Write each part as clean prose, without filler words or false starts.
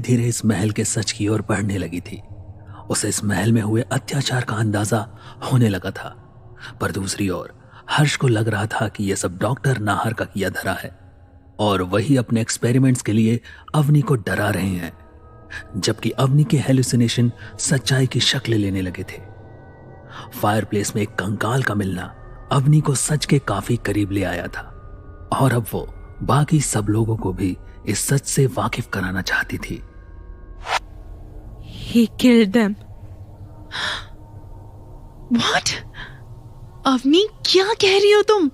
धीरे इस महल के सच की ओर बढ़ने लगी थी। उसे इस महल में हुए अत्याचार का अंदाजा होने लगा था, पर दूसरी ओर हर्ष को लग रहा था कि यह सब डॉक्टर नाहर का किया धरा है और वही अपने एक्सपेरिमेंट्स के लिए अवनी को डरा रहे हैं, जबकि अवनी के हेलुसिनेशन सच्चाई की शक्ल लेने लगे थे। फायरप्लेस में एक कंकाल का मिलना अवनी को सच के काफी करीब ले आया था और अब वो बाकी सब लोगों को भी इस सच से वाकिफ कराना चाहती थी। He killed them. What? Avani, क्या कह रही हो तुम?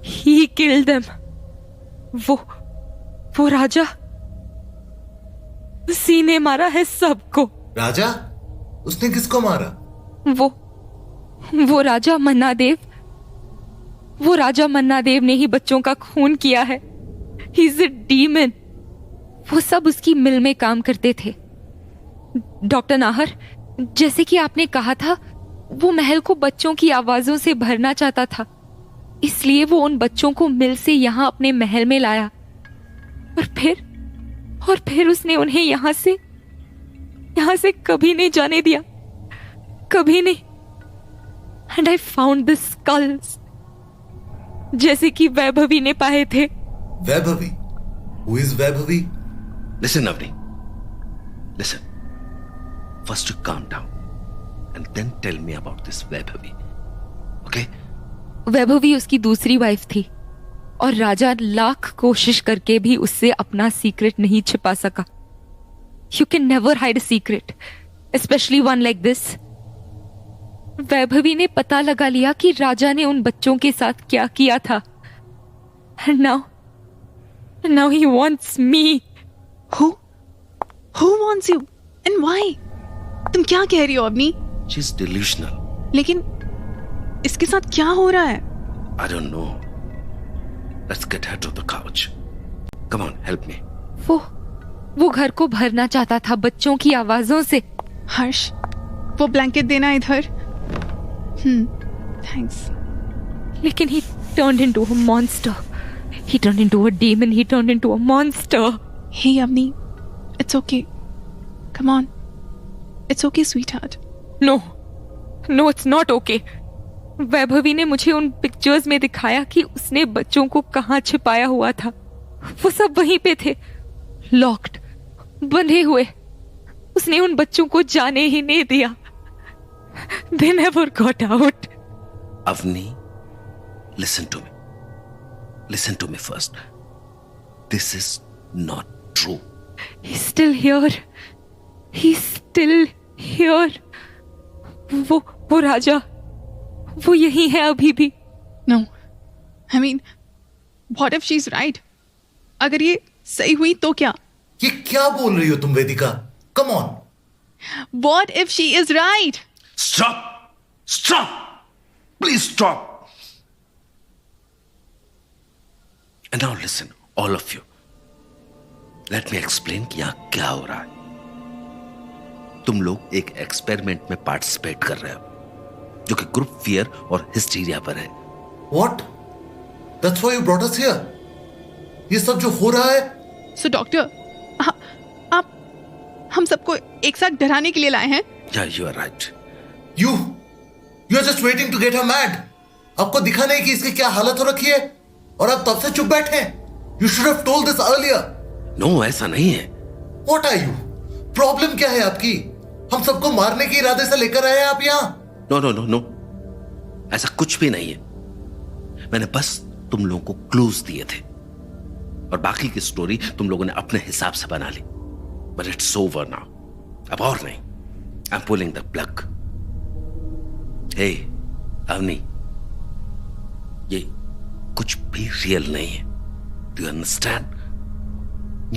He killed them. वो राजा, उसी ने मारा है सबको। राजा? उसने किसको मारा? वो राजा मन्नादेव, वो राजा मन्नादेव ने ही बच्चों का खून किया है। He's a demon. वो सब उसकी मिल में काम करते थे। डॉक्टर नाहर, जैसे कि आपने कहा था, वो महल को बच्चों की आवाजों से भरना चाहता था, इसलिए वो उन बच्चों को मिल से यहां अपने महल में लाया और फिर उसने उन्हें यहां से कभी नहीं जाने दिया, कभी नहीं। And I found the skulls, जैसे कि वैभवी ने पाए थे। Vaibhavi? Who is Vaibhavi? Listen, Avni. Listen. First you calm down and then tell me about this Vaibhavi. Okay? Vaibhavi उसकी दूसरी वाइफ थी और राजा लाख कोशिश करके भी उससे अपना सीक्रेट नहीं छिपा सका। You can never hide a secret, especially one like this. Vaibhavi ने पता लगा लिया कि राजा ने उन बच्चों के साथ क्या किया था। And now he wants me. Who wants you? And why? तुम क्या कह रही हो अवनी? She's delusional. लेकिन इसके साथ क्या हो रहा है? I don't know. Let's get her to the couch. Come on, help me. वो घर को भरना चाहता था बच्चों की आवाजों से। हर्ष, वो ब्लैंकेट देना इधर। थैंक्स। लेकिन he turned into a monster. He turned into a demon. He turned into a monster. Hey Avni, it's okay. Come on. It's okay, sweetheart. No, it's not okay. Vaibhavi ने मुझे उन पिक्चर्स में दिखाया कि उसने बच्चों को कहाँ छिपाया हुआ था। वो सब वहीं पे थे, लॉक्ड, बंधे हुए। उसने उन बच्चों को जाने ही नहीं दिया। They never got out. Avni, listen to me. Listen to me first. This is not true. He's still here. He's still here. वो राजा, वो यही है अभी भी। No. I mean, what if she's right? अगर ये सही हुई तो क्या? ये क्या बोल रही हो तुम वेदिका? Come on. What if she is right? Stop! Stop! Please stop! And now listen, all of you. Let me explain कि यहाँ क्या हो रहा है। तुम लोग एक एक्सपेरिमेंट में पार्टिसिपेट कर रहे हो जो कि ग्रुप फियर और हिस्टीरिया पर है। What? That's why you brought us here. ये सब जो हो रहा है। So डॉक्टर, आप हम सबको एक साथ डराने के लिए लाए हैं? Yeah, you are right. You are just waiting to get her mad. आपको दिखा नहीं कि इसकी क्या हालत हो रखी है और आप तब से चुप बैठे हैं। You should have told this earlier. No, ऐसा नहीं है। What are you? प्रॉब्लम क्या है आपकी? हम सबको मारने के इरादे से लेकर आए हैं आप यहाँ? No. ऐसा कुछ भी नहीं है। मैंने बस तुम लोगों को क्लूज दिए थे और बाकी की स्टोरी तुम लोगों ने अपने हिसाब से बना ली। But it's over now. अब और नहीं। I'm pulling the plug. Hey, Avani, ये कुछ भी रियल नहीं है। Do you understand?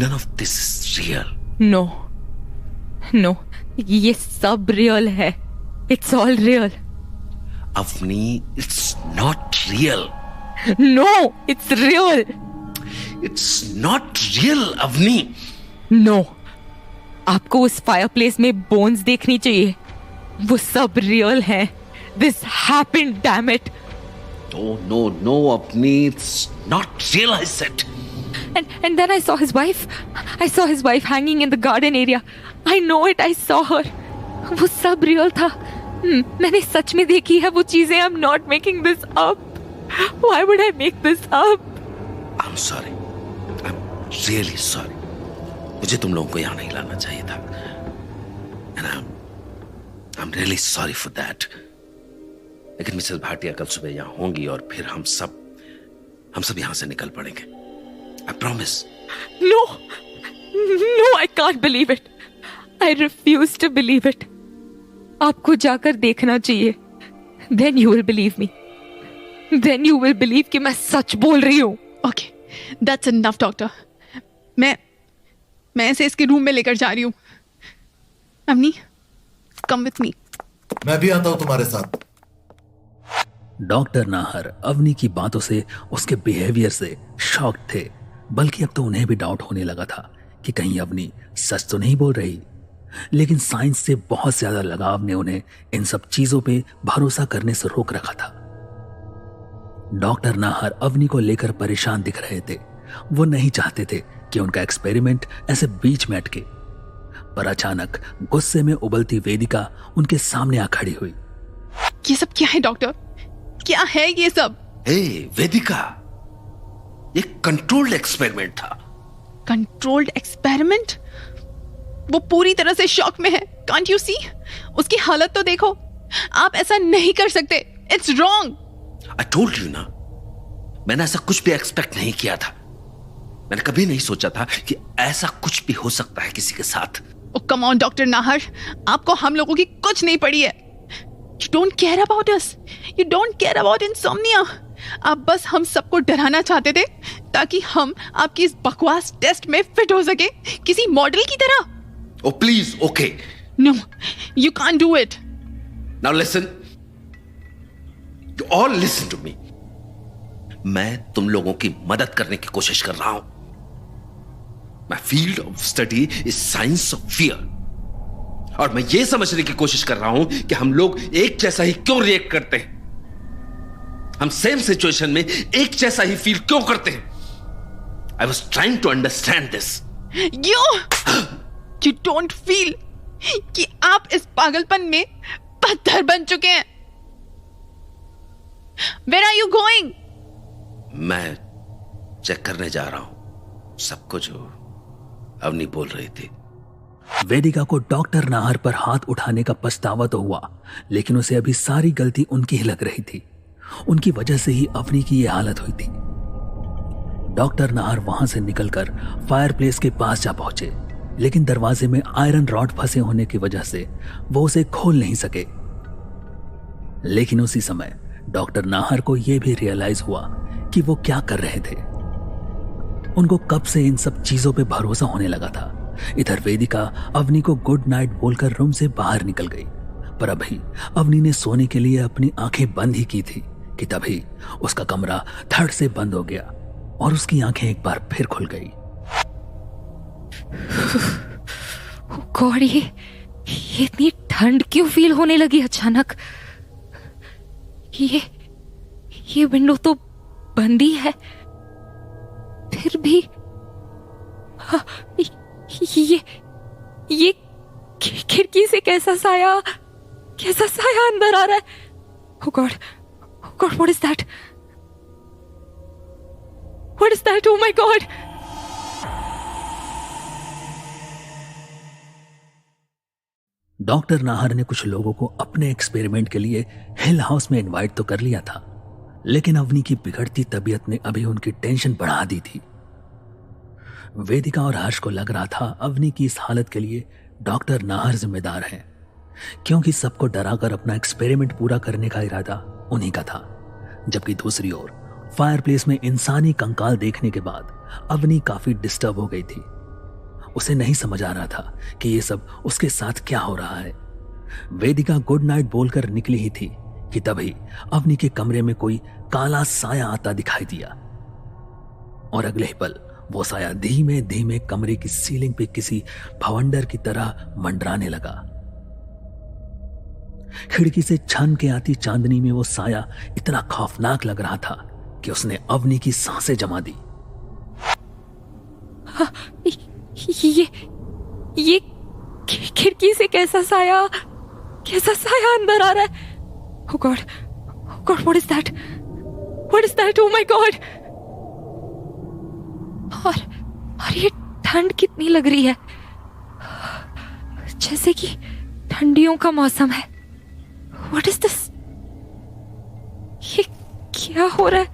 None of this is real. No, ये सब रियल है। It's all real. Avni, it's not real. No, it's real. It's not real, Avni. No, आपको उस फायरप्लेस में बोन्स देखनी चाहिए। वो सब रियल है। This happened, damn it. No, Avni, it's not real, I said. And then I saw his wife. I saw his wife hanging in the garden area. I know it. I saw her. वो सब real था. मैंने सच में देखी है वो चीजें. I'm not making this up. Why would I make this up? I'm sorry. I'm really sorry. मुझे तुम लोगों को यहाँ नहीं लाना चाहिए था. And I'm really sorry for that. लेकिन मिसेस भाटिया कल सुबह यहाँ होंगी और फिर हम सब यहाँ से निकल पड़ेंगे. I promise. No, I can't believe it. I refuse to believe it. आपको जाकर देखना चाहिए. Then you will believe me. Then you will believe कि मैं सच बोल रही हूँ. Okay, that's enough, doctor. मैं इसे इसके रूम में लेकर जा रही हूँ. Avani, come with me. मैं भी आता हूं तुम्हारे साथ. डॉक्टर नाहर अवनी की बातों से, उसके बिहेवियर से शॉक थे. बल्कि अब तो उन्हें भी डाउट होने लगा था कि कहीं अवनी सच तो नहीं बोल रही. लेकिन साइंस से बहुत ज्यादा लगाव ने उन्हें इन सब चीजों पे भरोसा करने से रोक रखा था. डॉक्टर नाहर अवनी को लेकर परेशान दिख रहे थे. वो नहीं चाहते थे कि उनका एक्सपेरिमेंट ऐसे बीच में अटके. पर अचानक गुस्से में उबलती वेदिका उनके सामने आ खड़ी हुई. ये सब क्या है डॉक्टर? क्या है ये सब? वेदिका, ये कंट्रोल्ड एक्सपेरिमेंट था. Controlled experiment? वो पूरी तरह से शॉक में है. Can't you see? उसकी हालत तो देखो. आप ऐसा नहीं कर सकते. It's wrong. I told you ना, मैंने ऐसा कुछ भी एक्सपेक्ट नहीं किया था. मैंने कभी नहीं सोचा था कि ऐसा कुछ भी हो सकता है किसी के साथ. Oh, come on, doctor Nahar, आपको हम लोगों की कुछ नहीं पड़ी है. You don't care about us. You don't care about insomnia. आप बस हम सबको डराना चाहते थे ताकि हम आपकी इस बकवास टेस्ट में फिट हो सके किसी मॉडल की तरह. Oh please, okay. No, you can't do it. Now listen. You all listen to me. मैं तुम लोगों की मदद करने की कोशिश कर रहा हूं. My field of study is science of fear. और मैं ये समझने की कोशिश कर रहा हूं कि हम लोग एक जैसा ही क्यों रिएक्ट करते हैं. हम सेम सिचुएशन में एक जैसा ही फील क्यों करते हैं. I was trying to understand this. You don't feel कि आप इस पागलपन में पत्थर बन चुके हैं. Where are you going? मैं चेक करने जा रहा हूं सब कुछ जो अवनी बोल रही थी. वेदिका को डॉक्टर नाहर पर हाथ उठाने का पछतावा तो हुआ, लेकिन उसे अभी सारी गलती उनकी ही लग रही थी. उनकी वजह से ही अवनी की यह हालत हुई थी. डॉक्टर नाहर वहां से निकलकर फायरप्लेस के पास जा पहुंचे, लेकिन दरवाजे में आयरन रॉड फंसे होने की वजह से वो उसे खोल नहीं सके. लेकिन उसी समय डॉक्टर नाहर को यह भी रियलाइज हुआ कि वो क्या कर रहे थे. उनको कब से इन सब चीजों पे भरोसा होने लगा था. इधर वेदिका अवनी को गुड नाइट बोलकर रूम से बाहर निकल गई, पर अभी अवनी ने सोने के लिए अपनी आंखें बंद ही की थी कि तभी उसका कमरा धड़ से बंद हो गया और उसकी आंखें एक बार फिर खुल गई. गॉड, ये इतनी ठंड क्यों फील होने लगी अचानक? ये विंडो तो बंद ही है, फिर भी ये खिड़की से कैसा साया अंदर आ रहा है. Oh God, what is that? What is that? Oh my God! Doctor Nahar ने कुछ लोगों को अपने एक्सपेरिमेंट के लिए हिल हाउस में इनवाइट तो कर लिया था, लेकिन अवनी की बिगड़ती तबीयत ने अभी उनकी टेंशन बढ़ा दी थी. वेदिका और हर्ष को लग रहा था अवनी की इस हालत के लिए डॉक्टर नाहर जिम्मेदार हैं, क्योंकि सबको डराकर अपना एक्सपेरिमेंट पूरा करने का इरादा उन्हीं का था. जबकि दूसरी ओर फायरप्लेस में इंसानी कंकाल देखने के बाद अवनी काफी डिस्टर्ब हो गई थी. उसे नहीं समझ आ रहा था कि ये सब उसके साथ क्या हो रहा है. वेदिका गुड नाइट बोलकर निकली ही थी कि तभी अवनी के कमरे में कोई काला साया आता दिखाई दिया और अगले ही पल वो साया धीमे धीमे कमरे की सीलिंग पे किसी भवंडर की तरह मंडराने लगा. खिड़की से छन के आती चांदनी में वो साया इतना खौफनाक लग रहा था कि उसने अवनी की सांसें जमा दी. ये खिड़की से कैसा साया अंदर आ रहा है? Oh God, what is that? Oh my God! और ये ठंड कितनी लग रही है, जैसे कि ठंडियों का मौसम है। What is this? ये क्या हो रहा है?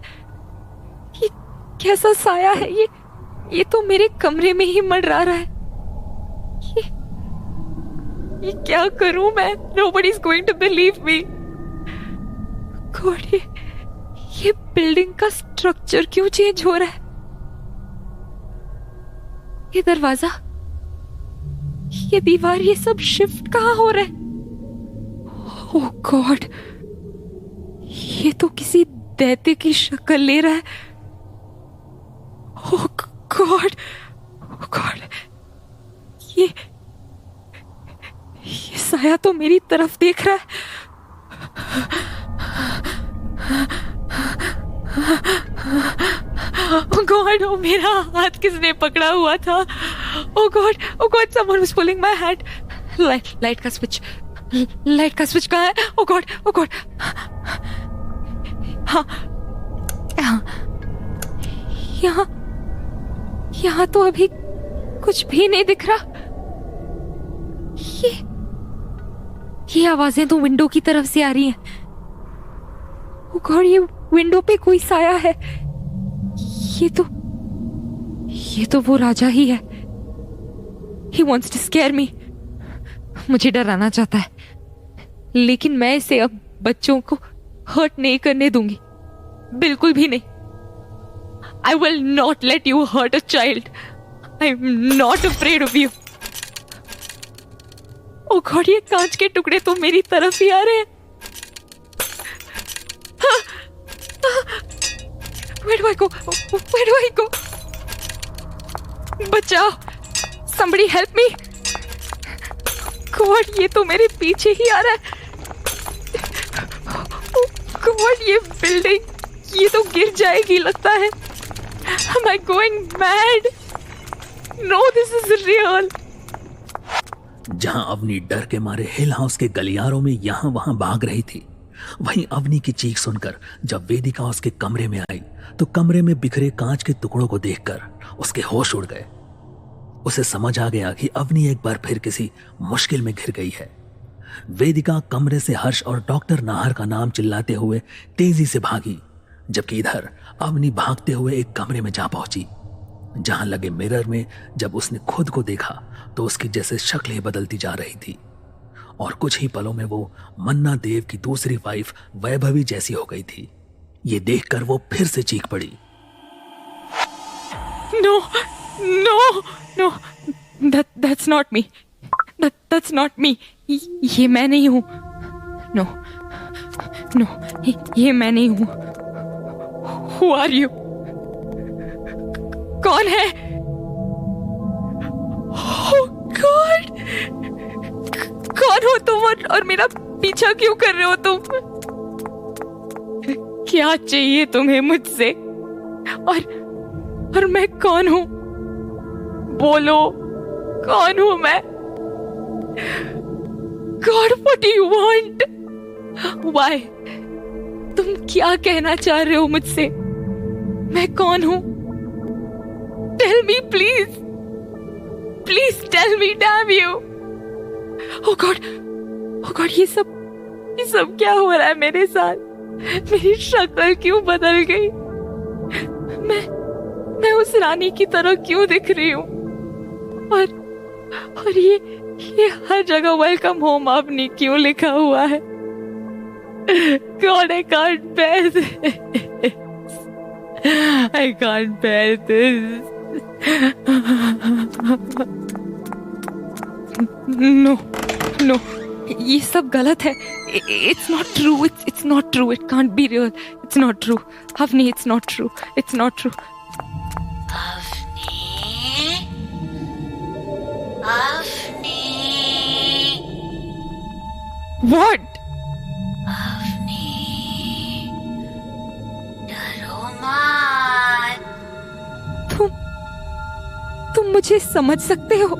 ये कैसा साया है? ये तो मेरे कमरे में ही मंडरा रहा है। ये क्या करूं मैं? Nobody is going to believe me. God, ये बिल्डिंग का स्ट्रक्चर क्यों चेंज हो रहा है? ये दरवाजा, ये दीवार, ये सब शिफ्ट कहाँ हो रहा है? ओह गॉड, ये तो किसी दैत्य की शक्ल ले रहा है। ओह गॉड, ये साया तो मेरी तरफ देख रहा है। Oh God, oh मेरा हाथ किसने पकड़ा हुआ था? Oh God, someone was pulling my hand. Light का स्विच कहाँ है? Oh God. हाँ, यहाँ तो अभी कुछ भी नहीं दिख रहा। ये आवाजें तो विंडो की तरफ से आ रही हैं। Oh God, ये विंडो पे कोई साया है। ये तो वो राजा ही है। He wants to scare me. मुझे डराना चाहता है, लेकिन मैं इसे अब बच्चों को हर्ट नहीं करने दूंगी, बिल्कुल भी नहीं। I will not let you hurt a child. I'm not afraid of you. Oh God, ये कांच के टुकड़े तो मेरी तरफ ही आ रहे हैं। Where do I go? बचाओ! Somebody help me! God, ये तो मेरे पीछे ही आ रहा है। Oh God, ये बिल्डिंग, ये तो गिर जाएगी लगता है। Am I going mad? No, this is real. जहां अवनी डर के मारे हिल हाउस के गलियारों में यहां वहां भाग रही थी, वहीं अवनी की चीख सुनकर जब वेदिका उसके कमरे में आई तो कमरे में बिखरे कांच के टुकड़ों को देखकर उसके होश उड़ गए। उसे समझ आ गया कि अवनी एक बार फिर किसी मुश्किल में घिर गई है। वेदिका कमरे से हर्ष और डॉक्टर नाहर का नाम चिल्लाते हुए तेजी से भागी, जबकि इधर अवनी भागते हुए एक कमरे में जा पहुंची। जहां लगे मिरर में जब उसने खुद को देखा तो उसकी जैसे शक्ल ही बदलती जा रही थी और कुछ ही पलों में वो मन्ना देव की दूसरी वाइफ वैभवी जैसी हो गई थी। ये देखकर वो फिर से चीख पड़ी। No, that's not me. That's not me. ये मैं नहीं हूं। No, ये मैं नहीं हूं। Who are you? कौन है? Oh God! कौन हो तुम और मेरा पीछा क्यों कर रहे हो तुम? क्या चाहिए तुम्हें मुझसे? और मैं कौन हूं? बोलो, कौन हूं मैं? God, what do you want? Why? तुम क्या कहना चाह रहे हो मुझसे? मैं कौन हूं? Tell me, please. Please tell me, damn you. Oh God, ये सब क्या हो रहा है मेरे साथ? मेरी शक्ल क्यों बदल गई? मैं उस रानी की तरह क्यों दिख रही हूँ? और ये हर जगह वेलकम होम अवनी क्यों लिखा हुआ है? God, I can't bear this. I can't bear this. No, ये सब गलत है। It's not true. It's not true. It can't be real. It's not true. Avni, it's not true. It's not true. Avni. What? Avni. डरो मत। तुम मुझे समझ सकते हो?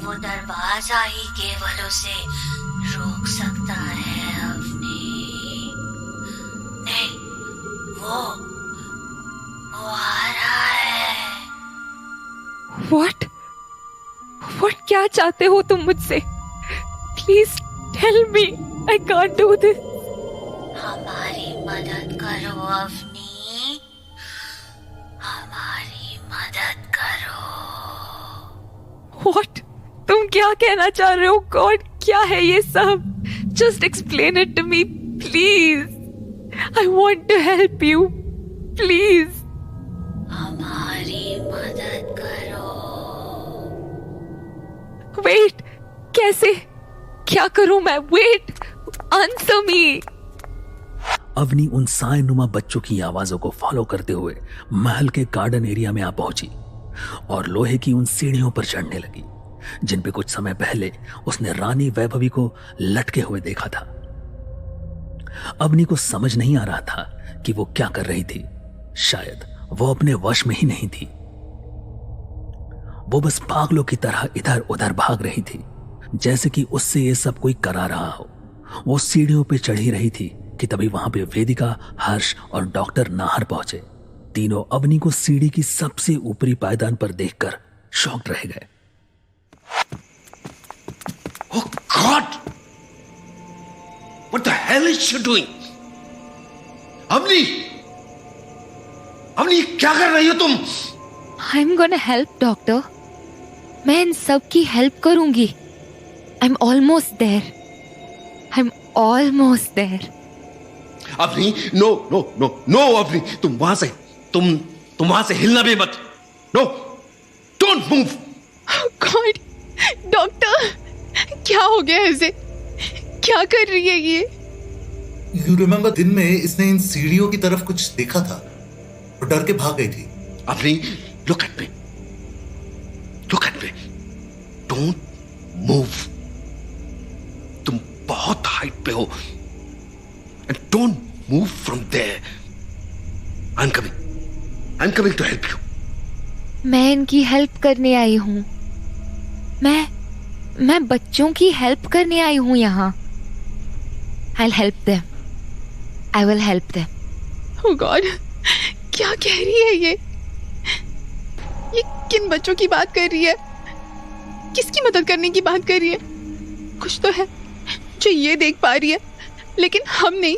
वो दरवाजा ही केवल उसे रोक सकता है अवनी। नहीं, वो आ रहा है। What? क्या चाहते हो तुम मुझसे? Please tell me. I can't do this. हमारी मदद करो अवनी, हमारी मदद करो। What? तुम क्या कहना चाह रहे हो? God, क्या है ये सब? Just explain it to me, please. I want to help you. Please. हमारी मदद करो। Wait. कैसे? क्या करूं मैं? Wait. Answer me. अवनी उन सायनुमा बच्चों की आवाजों को फॉलो करते हुए महल के गार्डन एरिया में आ पहुंची और लोहे की उन सीढ़ियों पर चढ़ने लगी जिन पे कुछ समय पहले उसने रानी वैभवी को लटके हुए देखा था। अवनी को समझ नहीं आ रहा था कि वो क्या कर रही थी। शायद वो अपने वश में ही नहीं थी। वो बस पागलों की तरह इधर उधर भाग रही थी, जैसे कि उससे ये सब कोई करा रहा हो। वो सीढ़ियों पे चढ़ी रही थी कि तभी वहां पे वेदिका, हर्ष और डॉक्टर नाहर पहुंचे। तीनों अवनी को सीढ़ी की सबसे ऊपरी पायदान पर देखकर शॉक्ड रह गए। Oh God! What the hell is she doing? Avani! Avani, क्या कर रही हो तुम? I'm gonna help, doctor. मैं इन सब की हेल्प करूंगी। I'm almost there. I'm almost there. Avani, no no no no Avani, तुम वहां से हिलना भी मत। No, don't move. God, doctor, क्या हो गया इसे? क्या कर रही है ये? यू रिमेम्बर दिन में इसने इन सीढ़ियों की तरफ कुछ देखा था और डर के भाग गई थी। Avani, look at me. Look at me. Don't move. तुम बहुत हाइट पे हो. And don't move from there. I'm coming. I'm coming to help you. मैं इनकी हेल्प करने आई हूँ। मैं बच्चों की हेल्प करने आई हूँ यहाँ। I'll help them. I will help them. Oh God, क्या कह रही है ये? ये किन बच्चों की बात कर रही है? किसकी मदद करने की बात कर रही है? कुछ तो है जो ये देख पा रही है, लेकिन हम नहीं।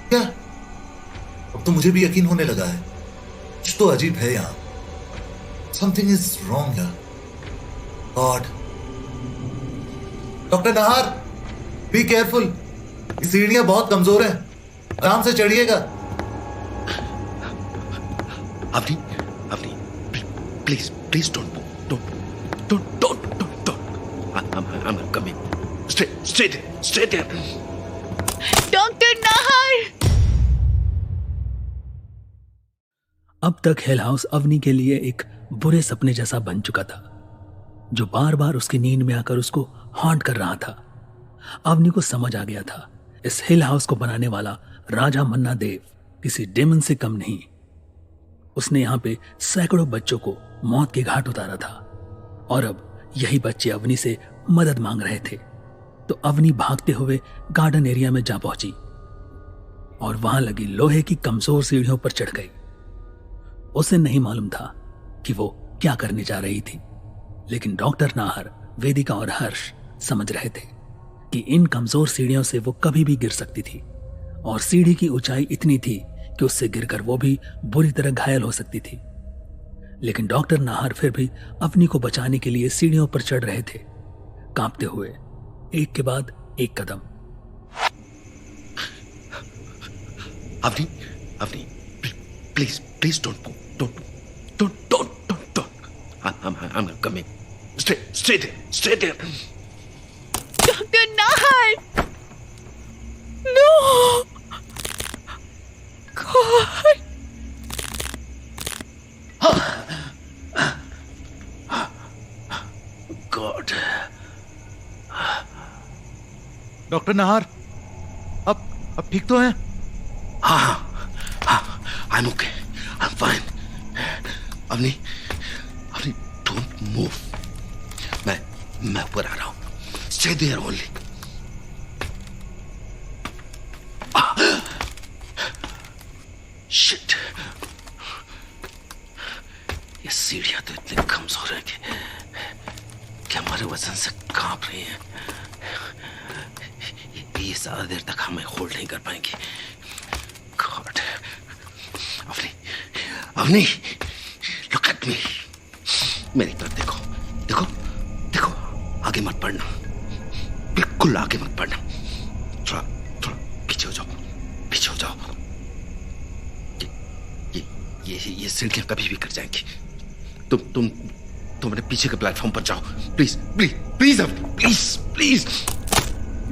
क्या? अब तो मुझे भी यकीन होने लगा है। कुछ तो अजीब है यहाँ। Something is wrong here. God. Doctor Nahar, be careful. ये सीढ़ियां बहुत कमजोर हैं। आराम से चढ़िएगा। Avni, Avni, please don't move. Don't. I'm coming. Stay there. Doctor Nahar! अब तक हिल हाउस अवनी के लिए एक बुरे सपने जैसा बन चुका था, जो बार बार उसकी नींद में आकर उसको हॉन्ट कर रहा था। अवनी को समझ आ गया था इस हिल हाउस को बनाने वाला राजा मन्ना देव किसी डेमन से कम नहीं। उसने यहां पे सैकड़ों बच्चों को मौत के घाट उतारा था और अब यही बच्चे अवनी से मदद मांग रहे थे। तो अवनी भागते हुए गार्डन एरिया में जा पहुंची और वहां लगी लोहे की कमजोर सीढ़ियों पर चढ़ गई। उसे नहीं मालूम था कि वो क्या करने जा रही थी, लेकिन डॉक्टर नाहर, वेदिका और हर्ष समझ रहे थे कि इन कमजोर सीढ़ियों से वो कभी भी गिर सकती थी और सीढ़ी की ऊंचाई इतनी थी कि उससे गिरकर वो भी बुरी तरह घायल हो सकती थी। लेकिन डॉक्टर नाहर फिर भी अवनी को बचाने के लिए सीढ़ियों पर चढ़ रहे थे, कांपते हुए एक के बाद एक कदम। Avni, please don't move. Don't. I'm coming. Stay there. Doctor Nahar! No! God! God. Doctor Nahar, अब ठीक तो हैं? हाँ, I'm okay. I'm fine. Avni, Avani, don't move. मैं ऊपर आ रहा हूं। Stay there only. शिट, ये सीढ़ियां तो इतनी कमजोर है कि हमारे वजन से कांप रही हैं। ये ज्यादा देर तक हमें होल्ड नहीं कर पाएंगे। God, Avani, Avani, look at me. मेरी तरफ देखो, देखो, देखो, आगे मत बढ़ना, बिल्कुल आगे मत बढ़ना। थोड़ा थोड़ा पीछे हो जाओ, पीछे हो जाओ। ये सीढ़ियां कभी भी कर जाएंगी। तुम अपने पीछे के प्लेटफॉर्म पर जाओ, please please please please please.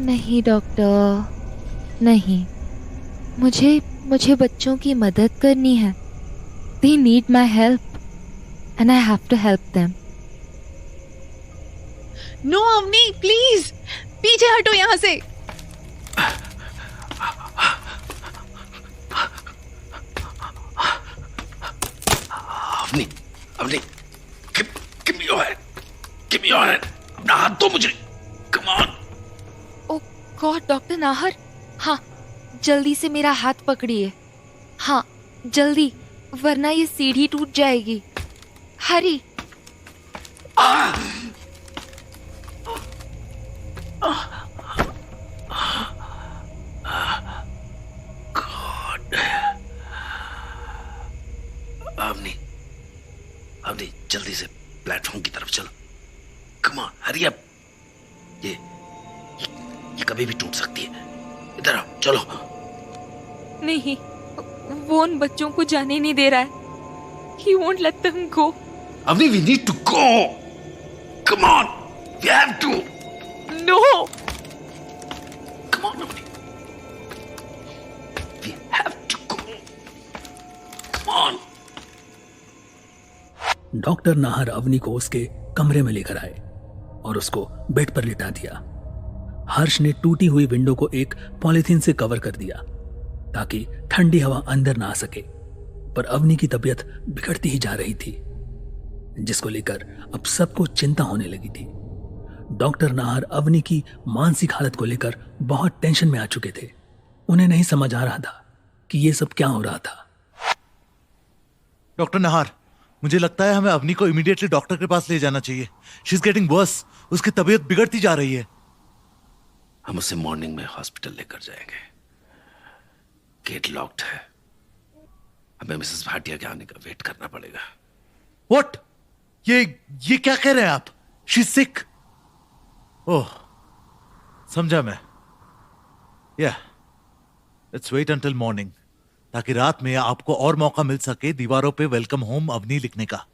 नहीं डॉक्टर, नहीं, मुझे बच्चों की मदद करनी है। They need my help and I have to help them. No Avani, please पीछे हटो यहाँ से। Avani, Avani, give me your hand, give me your hand। अपना हाथ दो मुझे, come on। Oh God, doctor Nahar, हाँ, जल्दी से मेरा हाथ पकड़िए। हाँ, जल्दी, वरना ये सीढ़ी टूट जाएगी। हरी। अवनी, अवनी, जल्दी से प्लेटफॉर्म की तरफ चलो। Come on, hurry up. ये कभी भी टूट सकती है। इधर आओ, चलो। नहीं, वो उन बच्चों को जाने नहीं दे रहा है। He won't let them go. Avani, we need to go. Come on, we have to. No. Come on, Avni. We have to go. Come on. Doctor Nahar Avani को उसके कमरे में लेकर आए और उसको बेड पर लिटा दिया। हर्ष ने टूटी हुई विंडो को एक पॉलिथीन से कवर कर दिया ताकि ठंडी हवा अंदर ना आ सके, पर अवनी की तबीयत बिगड़ती ही जा रही थी, जिसको लेकर अब सबको चिंता होने लगी थी। डॉक्टर नाहर अवनी की मानसिक हालत को लेकर बहुत टेंशन में आ चुके थे। उन्हें नहीं समझ आ रहा था कि ये सब क्या हो रहा था। डॉक्टर नाहर, मुझे लगता है हमें अवनी को इमीडिएटली डॉक्टर के पास ले जाना चाहिए। She is getting worse. उसकी तबीयत बिगड़ती जा रही है। हम उसे मॉर्निंग में हॉस्पिटल लेकर जाएंगे। गेट लॉक्ड है। हमें मिसेस भाटिया के आने का वेट करना पड़ेगा। व्हाट? ये क्या कह रहे हैं आप? She is sick. ओह, समझा मैं। या, लेट्स वेट अंटिल मॉर्निंग, ताकि रात में आपको और मौका मिल सके दीवारों पे वेलकम होम अवनी लिखने का।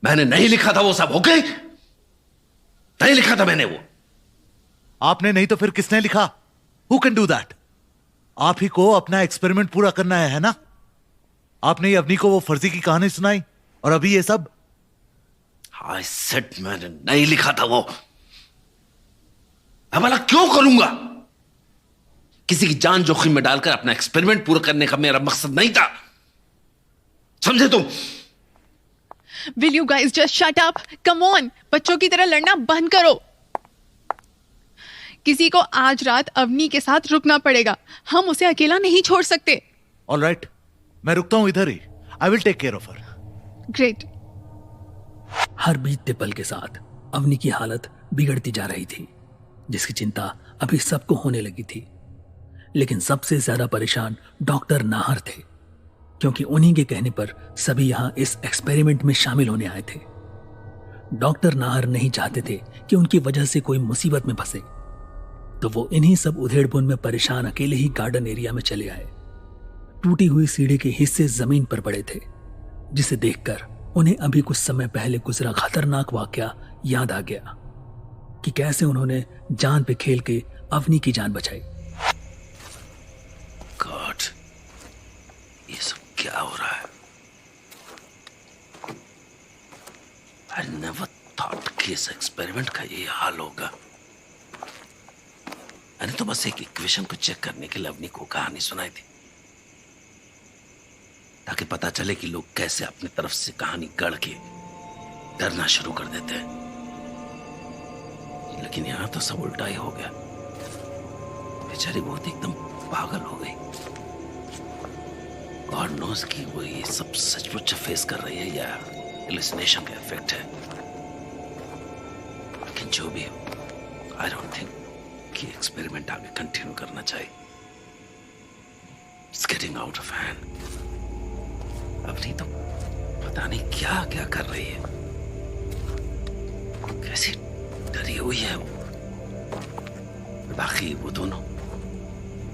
मैंने नहीं लिखा था वो सब, ओके? नहीं लिखा था मैंने वो। आपने नहीं तो फिर किसने लिखा? Who can do that? आप ही को अपना एक्सपेरिमेंट पूरा करना है ना? आपने ही अवनी को वो फर्जी की कहानी सुनाई और अभी ये सब। आई सेड मैंने नहीं लिखा था वो। अब भला क्यों करूंगा? किसी की जान जोखिम में डालकर अपना एक्सपेरिमेंट पूरा करने का मेरा मकसद नहीं था, समझे तुम? Will you guys just shut up? Come on, बच्चों की तरह लड़ना बंद करो। किसी को आज रात अवनी के साथ रुकना पड़ेगा। हम उसे अकेला नहीं छोड़ सकते। ऑलराइट, मैं रुकता हूं इधर ही। I will take care of her. Great. हर बीतते पल के साथ अवनी की हालत बिगड़ती जा रही थी, जिसकी चिंता अभी सबको होने लगी थी। लेकिन सबसे ज्यादा परेशान डॉक्टर नाहर थे, क्योंकि उन्हीं के कहने पर सभी यहां इस एक्सपेरिमेंट में शामिल होने आए थे। डॉक्टर नाहर नहीं चाहते थे कि उनकी वजह से कोई मुसीबत में फंसे, तो वो इन्हीं सब उधेड़बुन में परेशान अकेले ही गार्डन एरिया में चले आए। टूटी हुई सीढ़ी के हिस्से जमीन पर पड़े थे, जिसे देखकर उन्हें अभी कुछ समय पहले गुजरा खतरनाक वाकया याद आ गया कि कैसे उन्होंने जान पे खेल के अवनी की जान बचाई। गॉड, ये सब क्या हो रहा है? I never thought कि इस एक्सपेरिमेंट का ये हाल होगा। मैंने तो बस एक इक्वेशन को चेक करने के लिए अवनी को कहानी सुनाई थी, ताकि पता चले कि लोग कैसे अपनी तरफ से कहानी गढ़ के डरना शुरू कर देते हैं। लेकिन यहां तो सब उल्टा ही हो गया। बेचारी बहुत एकदम पागल हो गई। गॉड नोस कि वो ये सब सचमुच फेस कर रही है या हेलुसिनेशन का इफेक्ट है। लेकिन जो भी हो, आई डोंट थिंक कि एक्सपेरिमेंट आगे कंटिन्यू करना चाहिए। It's getting out of hand. अब नहीं तो पता नहीं क्या क्या कर रही है, कैसी डरी हुई है वो। बाकी वो दोनों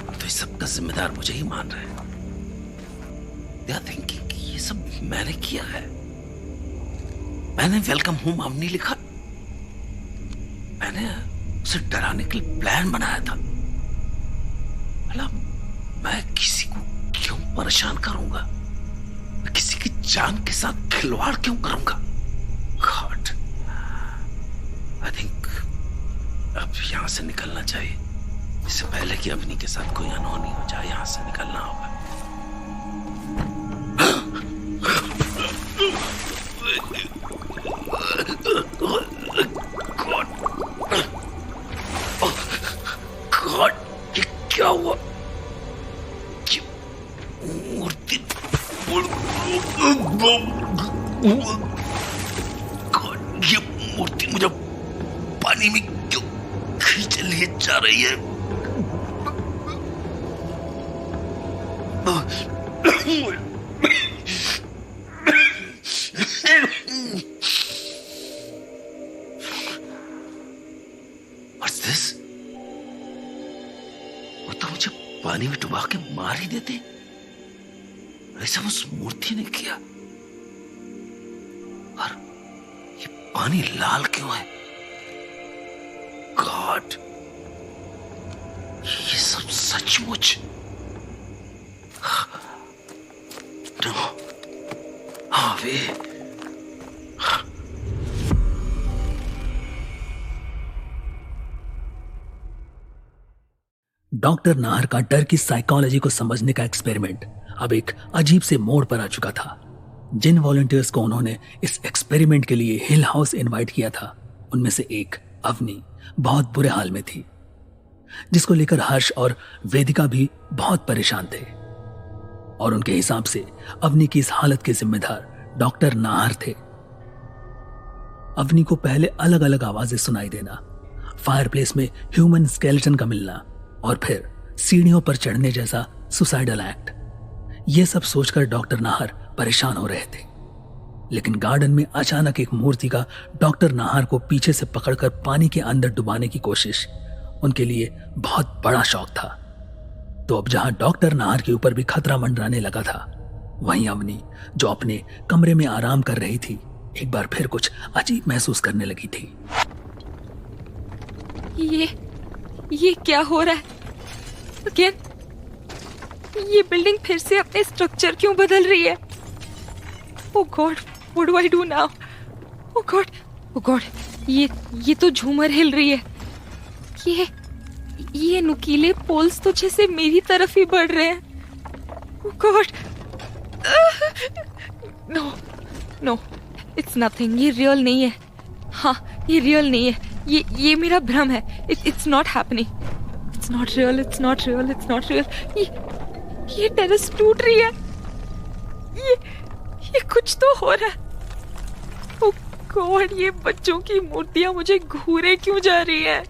तो इस सब का जिम्मेदार मुझे ही मान रहे हैं। They are thinking कि ये सब मैंने किया है। मैंने वेलकम होम अवनी लिखा, मैंने उसे डराने के लिए प्लान बनाया था। मतलब मैं किसी को क्यों परेशान करूंगा? मैं किसी की जान के साथ खिलवाड़ क्यों करूंगा? गॉड, आई थिंक अब यहां से निकलना चाहिए, इससे पहले कि अवनी के साथ कोई अनहोनी हो जाए। यहां से निकलना होगा। गॉड, ये क्या हुआ? ये मूर्ति गॉड, ये मूर्ति मुझे पानी में क्यों खींच लिए जा रही है? What's this? वो तो मुझे पानी में डुबा के मार ही देते। ऐसा उस मूर्ति ने किया। और ये पानी लाल क्यों है? गॉड, ये सब सचमुच? नो, हाँ वे डॉक्टर नाहर का डर की साइकोलॉजी को समझने का एक्सपेरिमेंट अब एक अजीब से मोड़ पर आ चुका था। जिन वॉलंटियर्स को उन्होंने इस एक्सपेरिमेंट के लिए हिल हाउस इनवाइट किया था, उनमें से एक अवनी बहुत बुरे हाल में थी, जिसको लेकर हर्ष और वेदिका भी बहुत परेशान थे। और उनके हिसाब से अवनी की इस हालत के जिम्मेदार डॉक्टर नाहर थे। अवनी को पहले अलग अलग आवाजें सुनाई देना, फायरप्लेस में ह्यूमन स्केलेटन का मिलना और फिर सीढ़ियों पर चढ़ने जैसा सुसाइडल एक्ट, ये सब सोचकर डॉक्टर नाहर परेशान हो रहे थे। लेकिन गार्डन में अचानक एक मूर्ति का डॉक्टर नाहर को पीछे से पकड़कर पानी के अंदर डुबाने की कोशिश उनके लिए बहुत बड़ा शौक था। तो अब जहां डॉक्टर नाहर के ऊपर भी खतरा मंडराने लगा था, वहीं अवनी जो अपने कमरे में आराम कर रही थी, एक बार फिर कुछ अजीब महसूस करने लगी थी। ये क्या हो रहा है? अगेन ये बिल्डिंग फिर से अपने स्ट्रक्चर क्यों बदल रही है? Oh God, what do I do now? Oh God, ये तो झूमर हिल रही है। ये नुकीले पोल्स तो जैसे मेरी तरफ ही बढ़ रहे हैं। ओह गॉड, नो, इट्स नथिंग। ये रियल नहीं है। हाँ, ये रियल नहीं है। ये मेरा भ्रम है। It's not happening. It's not real. ये टेरेस टूट रही है। ये कुछ तो हो रहा है। ओह गॉड, ये बच्चों की मूर्तियां मुझे घूरे क्यों जा रही है?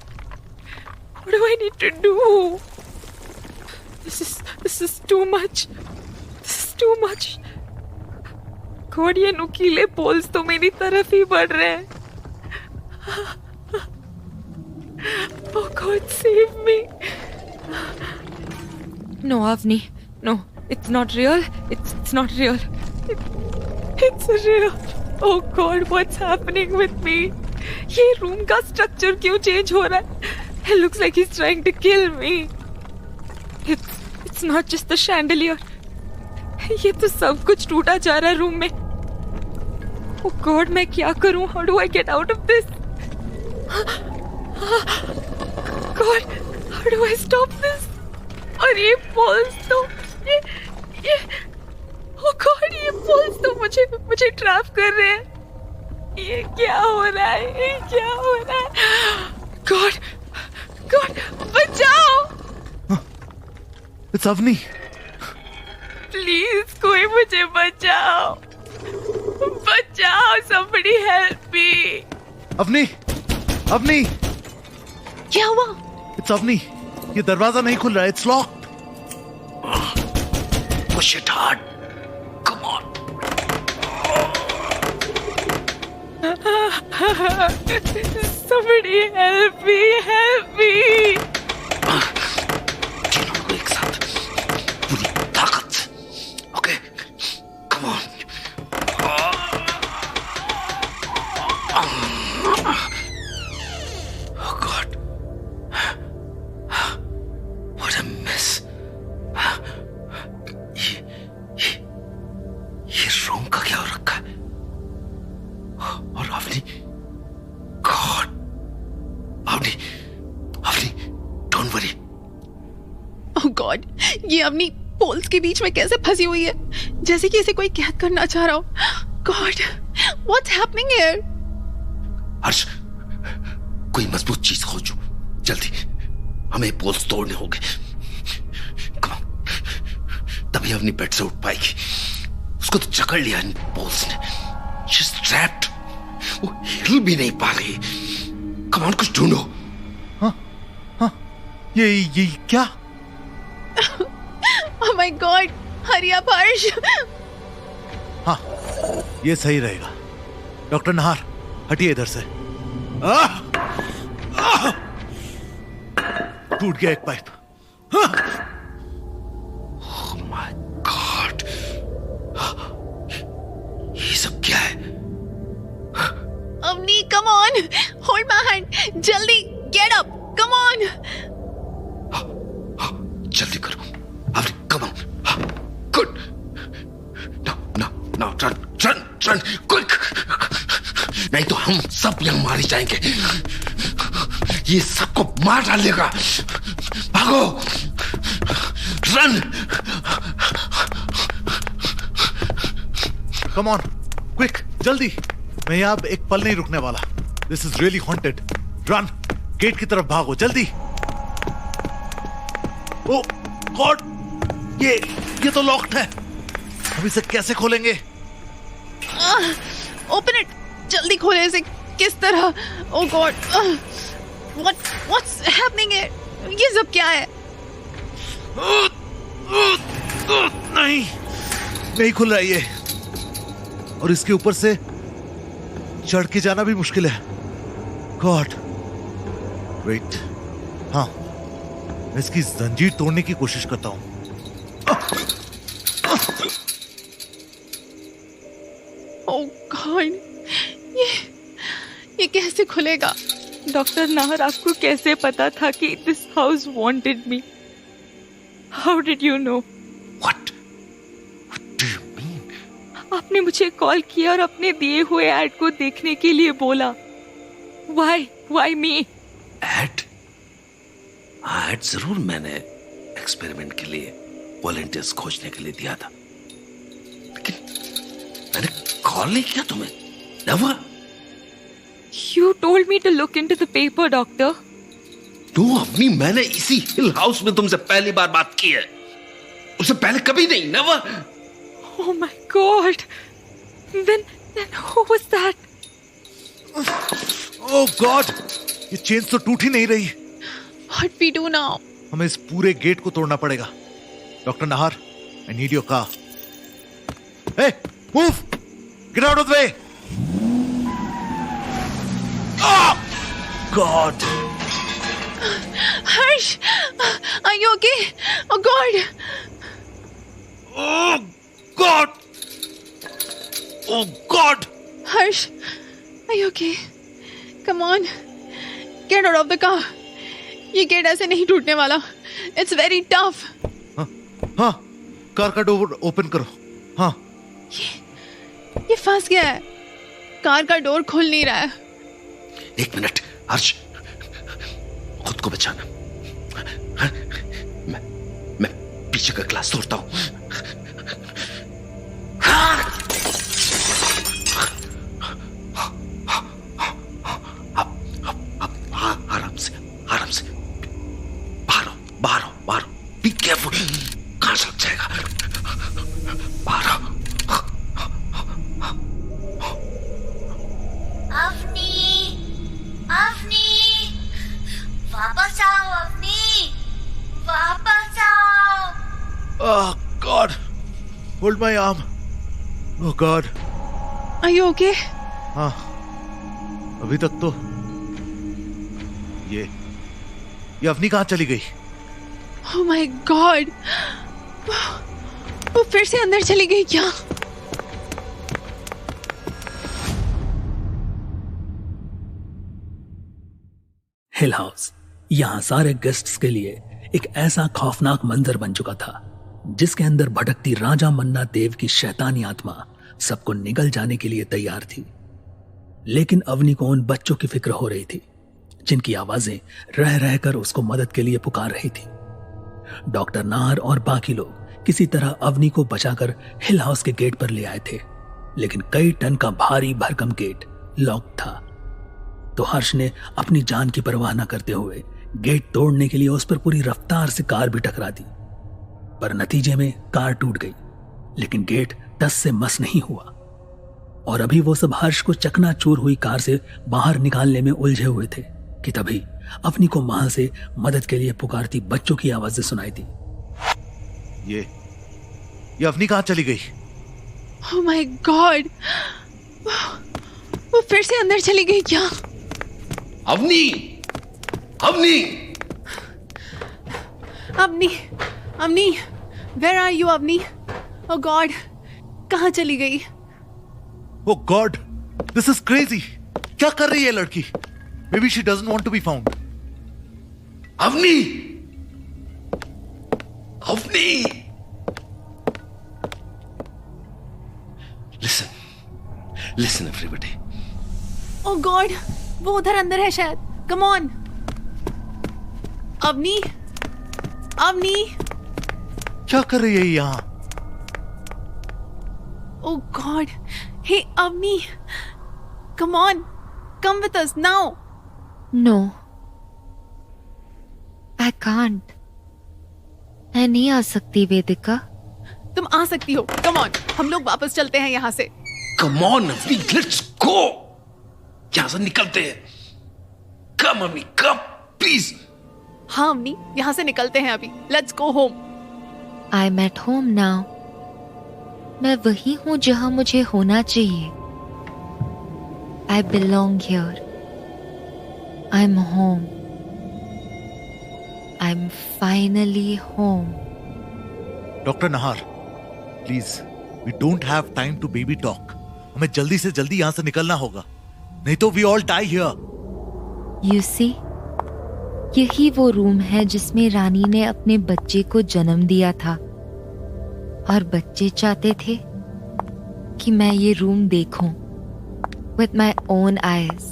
What do I need to do? This is too much. God, ये नुकीले पोल्स तो मेरी तरफ ही बढ़ रहे हैं। Oh God, save me. No, Avni. No, it's not real. It's not real. It's real. Oh God, what's happening with me? ये room का स्ट्रक्चर क्यों चेंज हो रहा है? It looks like he's trying to kill me. It's not just the chandelier. ये तो सब कुछ टूटा जा रहा है रूम में। Oh God, मैं क्या करूं? How do I get out of this? God, how do I stop this? और ये balls तो ये Oh God, ट्रैप कर रहे हैं। ये क्या हो रहा है, ये क्या हो रहा है? गॉड गॉड बचाओ, इट्स अवनी। प्लीज कोई मुझे बचाओ, बचाओ, somebody help me। Avani, Avani, क्या हुआ? इट्स अवनी। ये दरवाजा नहीं खुल रहा है, it's locked. Push it hard. Come on. Somebody help me, help me। तीनों को एक साथ पूरी ताकत से। Okay. Come on. Oh God. What a mess. ये रूम का क्या हो रखा है? और Avani, God, Avani, Avani, don't worry. Oh God, ये अपनी पोल्स के बीच में कैसे फंसी हुई है, जैसे कि इसे कोई कैद करना चाह रहा हो। God, what's happening here? Harsh, कोई मजबूत चीज खोजो जल्दी, हमें पोल्स तोड़ने होंगे। Come on. तभी अवनी बेड से उठ पाएगी। उसको तो जकड़ लिया इन पोल्स ने। She's trapped. वो हिल भी नहीं पा रही। Come on, कुछ ढूंढो। हाँ, ये क्या? Oh my God, hurry up Harsh. हाँ, ये सही रहेगा। डॉक्टर नाहर, हटिए इधर से। टूट गया एक पाइप। Oh my God. ये सब क्या है? Avani, come on, hold my hand, जल्दी गेट अप, कम ऑन। जल्दी करो Avani, come on. Good. Now run quick, नहीं तो हम सब यहां मारे जाएंगे। ये सबको मार डालेगा। भागो, रन। कम ऑन, क्विक, जल्दी। मैं यहाँ अब एक पल नहीं रुकने वाला। This is really haunted. Run, gate की तरफ भागो, जल्दी। ओ गॉड, ये तो लॉक्ड है। हम इसे कैसे खोलेंगे? ओपन इट, जल्दी खोले इसे। किस तरह? ओह गॉड, व्हाट्स हैपनिंग हियर? ये सब क्या है? नहीं खुल रहा ये, और इसके ऊपर से चढ़ के जाना भी मुश्किल है। गॉड, वेट, हाँ, मैं इसकी जंजीर तोड़ने की कोशिश करता हूं। ओह गॉड, ये कैसे खुलेगा? डॉक्टर नाहर, आपको कैसे पता था कि this house wanted me? How did you know? What do you mean? आपने मुझे कॉल किया और अपने दिए हुए ऐड को देखने के लिए बोला। Why me? ऐड जरूर मैंने एक्सपेरिमेंट के लिए वॉलंटियर्स खोजने के लिए दिया था, लेकिन मैंने कॉल नहीं किया तुम्हें। Never. You told me to look into the paper, doctor. तो अवनी, मैंने इसी हिल हाउस में तुमसे पहली बार बात की है, उससे पहले कभी नहीं। Never. Oh my God. Then who was that? Oh God, ये चेन तो टूट ही नहीं रही। What we do now? हमें इस पूरे गेट को तोड़ना पड़ेगा। Doctor Nahar, I need your car. Hey, move, get out of the way. God, Harsh, are you okay? Oh God. Oh God, oh God. Harsh, are you okay? Come on, get out of the car. ये gate ऐसे नहीं टूटने वाला. It's very tough. हाँ, car का door open करो। हाँ, ये फंस गया है. कार का डोर खुल नहीं रहा है. एक मिनट हर्ष, खुद को बचाना। हाँ? मैं पीछे का ग्लास तोड़ता हूं। हाँ! Hold my arm. Oh God. Are you okay? हाँ, अभी तक तो ये अवनी कहाँ चली गई? Oh my God! वो फिर से अंदर चली गई क्या? हिल हाउस यहां सारे गेस्ट्स के लिए एक ऐसा खौफनाक मंजर बन चुका था जिसके अंदर भटकती राजा मन्ना देव की शैतानी आत्मा सबको निगल जाने के लिए तैयार थी। लेकिन अवनी को उन बच्चों की फिक्र हो रही थी जिनकी आवाजें रह रहकर उसको मदद के लिए पुकार रही थी। डॉक्टर नाहर और बाकी लोग किसी तरह अवनी को बचाकर हिल हाउस के गेट पर ले आए थे, लेकिन कई टन का भारी भरकम गेट लॉक था। तो हर्ष ने अपनी जान की परवाह न करते हुए गेट तोड़ने के लिए उस पर पूरी रफ्तार से कार भी टकरा दी, पर नतीजे में कार टूट गई, लेकिन गेट टस से मस नहीं हुआ। और अभी वो सब हर्ष को चकनाचूर हुई कार से बाहर निकालने में उलझे हुए थे कि तभी अवनी को वहां से मदद के लिए पुकारती बच्चों की आवाजें सुनाई दी। ये अवनी कहाँ चली गई? Oh my God! वो फिर से अंदर चली गई क्या? Avani, Avani, Avani, Avani, where are you, Avani? Oh God! कहाँ चली गई? Oh God, this is crazy. क्या कर रही है लड़की? Maybe she doesn't want to be found. Avani, Avani, listen everybody. Oh God! वो उधर अंदर है शायद। Come on! अवनी, अवनी, क्या कर रही है यहाँ? oh God! Hey, Avani, come on, come with us now. No, I can't. मैं नहीं आ सकती वेदिका। तुम आ सकती हो। Come on, हम लोग वापस चलते हैं यहाँ से। Come on, Avani, let's go. यहाँ से निकलते हैं। Come, Avani, come, please. हाँ अवनी, यहाँ से निकलते हैं अभी। Let's go home. I'm at home now. मैं वही हूँ जहाँ मुझे होना चाहिए। I belong here. I'm home. I'm finally home. Doctor Nahar, please, we don't have time to baby talk. हमें जल्दी से जल्दी यहाँ से निकलना होगा, नहीं तो we all die here. You see, यही वो रूम है जिसमें रानी ने अपने बच्चे को जन्म दिया था, और बच्चे चाहते थे कि मैं ये रूम देखूं with my own eyes.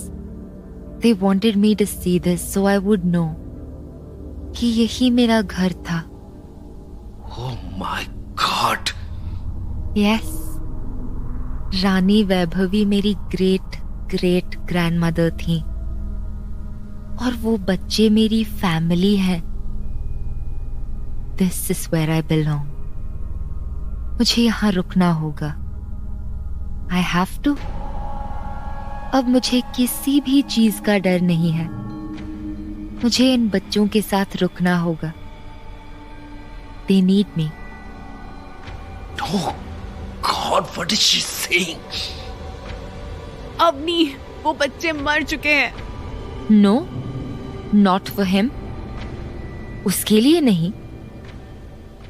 They wanted me to see this so I would know कि यही मेरा घर था. Oh my God. Yes, रानी वैभवी मेरी ग्रेट ग्रेट ग्रैंडमदर थी, और वो बच्चे मेरी फैमिली हैं. This is where I belong. मुझे यहाँ रुकना होगा. I have to. अब मुझे किसी भी चीज का डर नहीं है. मुझे इन बच्चों के साथ रुकना होगा. They need me. Oh God, what is she saying? Avani, वो बच्चे मर चुके हैं। No, not for him. उसके लिए नहीं.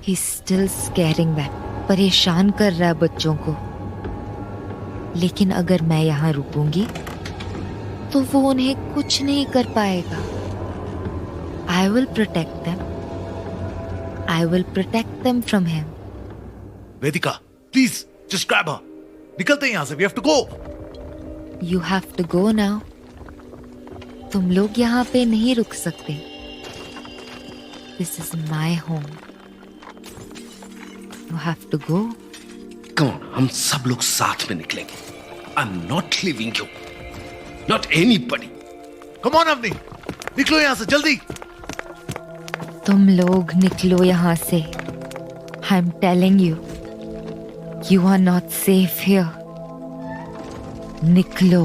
He's still scaring them. परेशान कर रहा है बच्चों को. लेकिन अगर मैं यहाँ रुकूंगी तो वो उन्हें कुछ नहीं कर पाएगा. I will protect them. I will protect them from him. Vedika, please, just grab her. निकलते हैं यहाँ से. We have to go. You have to go now. तुम लोग यहाँ पे नहीं रुक सकते. This is my home. You have to go. Come on, हम सब लोग साथ में निकलेंगे. I'm not leaving you. Not anybody. Come on, Avani, निकलो यहाँ से जल्दी. तुम लोग निकलो यहाँ से. I'm telling you, you are not safe here. निकलो.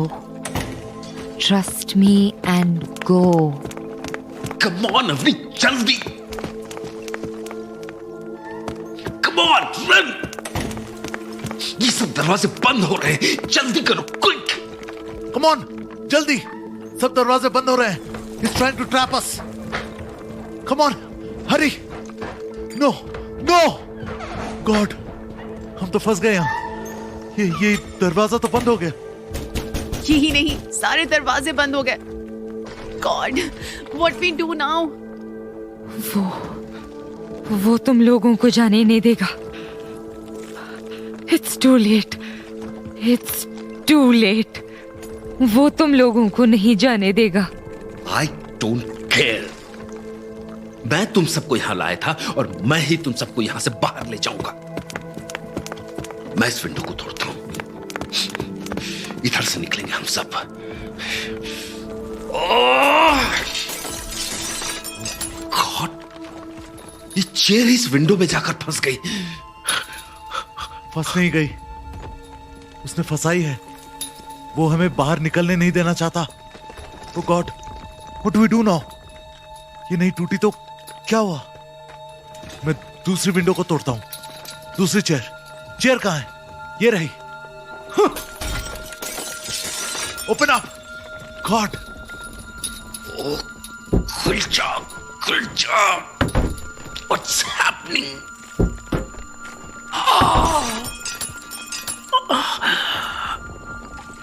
Trust me and go. Come on, Avani, जल्दी. Come on, run. ये सब दरवाजे बंद हो रहे हैं, जल्दी करो, क्विक। कम ऑन, जल्दी, सब दरवाजे बंद हो रहे हैं। He's trying to trap us. Come on, hurry. No, no. God, हम तो फंस गए यहाँ। ये दरवाजा तो बंद हो गया। यही नहीं, सारे दरवाजे बंद हो गए। God, what we do now? वो तुम लोगों को जाने नहीं देगा। It's too late, it's too late. वो तुम लोगों को नहीं जाने देगा। I don't care. मैं तुम सबको यहां लाया था और मैं ही तुम सबको यहां से बाहर ले जाऊंगा। मैं इस विंडो को तोड़ता हूं, इधर से निकलेंगे हम सब। गॉड, ये चेयर इस विंडो में जाकर फंस गई। फंस नहीं गई, उसने फंसाई है। वो हमें बाहर निकलने नहीं देना चाहता। Oh God, what do we do now? ये नहीं टूटी तो क्या हुआ? मैं दूसरी विंडो को तोड़ता हूं। दूसरी चेयर कहां है? ये रही। Open up. गॉड, खुल जा, खुल जा। What's happening?